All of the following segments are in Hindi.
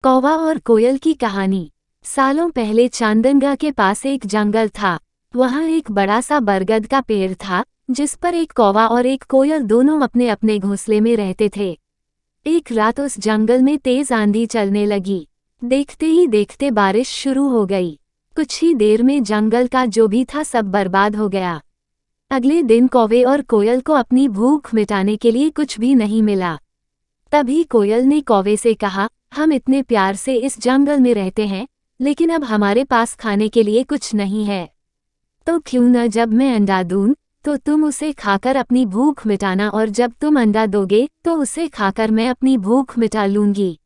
कौवा और कोयल की कहानी। सालों पहले चांदनगा के पास एक जंगल था। वहाँ एक बड़ा सा बरगद का पेड़ था, जिस पर एक कौवा और एक कोयल दोनों अपने अपने घोंसले में रहते थे। एक रात उस जंगल में तेज आंधी चलने लगी। देखते ही देखते बारिश शुरू हो गई। कुछ ही देर में जंगल का जो भी था सब बर्बाद हो गया। अगले दिन कौवे और कोयल को अपनी भूख मिटाने के लिए कुछ भी नहीं मिला। तभी कोयल ने कौवे से कहा, हम इतने प्यार से इस जंगल में रहते हैं, लेकिन अब हमारे पास खाने के लिए कुछ नहीं है। तो क्यों न जब मैं अंडा दूं, तो तुम उसे खाकर अपनी भूख मिटाना, और जब तुम अंडा दोगे तो उसे खाकर मैं अपनी भूख मिटा लूंगी।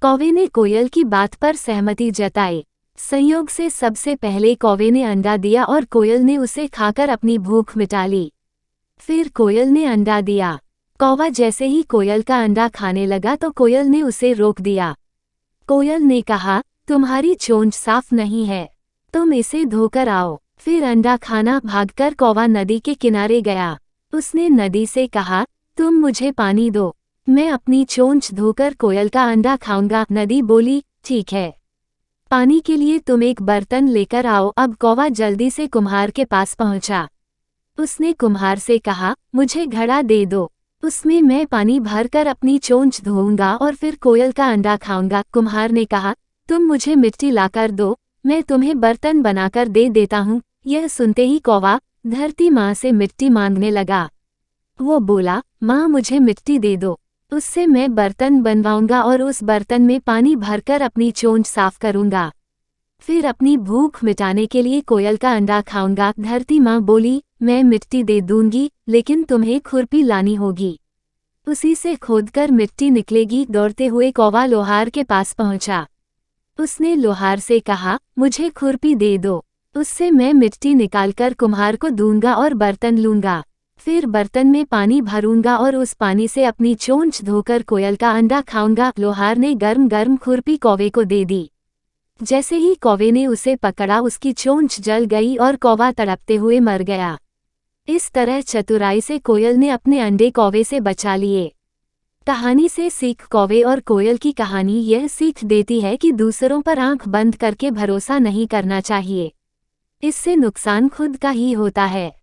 कौवे ने कोयल की बात पर सहमति जताई। संयोग से सबसे पहले कौवे ने अंडा दिया और कोयल ने उसे खाकर अपनी भूख मिटा ली। फिर कोयल ने अंडा दिया। कौवा जैसे ही कोयल का अंडा खाने लगा तो कोयल ने उसे रोक दिया। कोयल ने कहा, तुम्हारी चोंच साफ नहीं है, तुम इसे धोकर आओ। फिर अंडा खाना भागकर कौवा नदी के किनारे गया। उसने नदी से कहा, तुम मुझे पानी दो, मैं अपनी चोंच धोकर कोयल का अंडा खाऊंगा। नदी बोली, ठीक है, पानी के लिए तुम एक बर्तन लेकर आओ। अब कौवा जल्दी से कुम्हार के पास पहुंचा। उसने कुम्हार से कहा, मुझे घड़ा दे दो, उसमें मैं पानी भरकर अपनी चोंच धोऊंगा और फिर कोयल का अंडा खाऊंगा। कुम्हार ने कहा, तुम मुझे मिट्टी लाकर दो, मैं तुम्हें बर्तन बनाकर दे देता हूँ। यह सुनते ही कौवा धरती माँ से मिट्टी मांगने लगा। वो बोला, माँ मुझे मिट्टी दे दो, उससे मैं बर्तन बनवाऊंगा और उस बर्तन में पानी भरकर अपनी चोंच साफ करूंगा। फिर अपनी भूख मिटाने के लिए कोयल का अंडा खाऊंगा। धरती माँ बोली, मैं मिट्टी दे दूंगी, लेकिन तुम्हें खुरपी लानी होगी, उसी से खोदकर मिट्टी निकलेगी। दौड़ते हुए कौवा लोहार के पास पहुंचा। उसने लोहार से कहा, मुझे खुरपी दे दो, उससे मैं मिट्टी निकालकर कुम्हार को दूंगा और बर्तन लूंगा। फिर बर्तन में पानी भरूंगा और उस पानी से अपनी चोंच धोकर कोयल का अंडा खाऊंगा। लोहार ने गर्म गर्म खुरपी कौवे को दे दी। जैसे ही कौवे ने उसे पकड़ा, उसकी चोंच जल गई और कौवा तड़पते हुए मर गया। इस तरह चतुराई से कोयल ने अपने अंडे कौवे से बचा लिए। कहानी से सीख। कौवे और कोयल की कहानी यह सीख देती है कि दूसरों पर आंख बंद करके भरोसा नहीं करना चाहिए, इससे नुकसान खुद का ही होता है।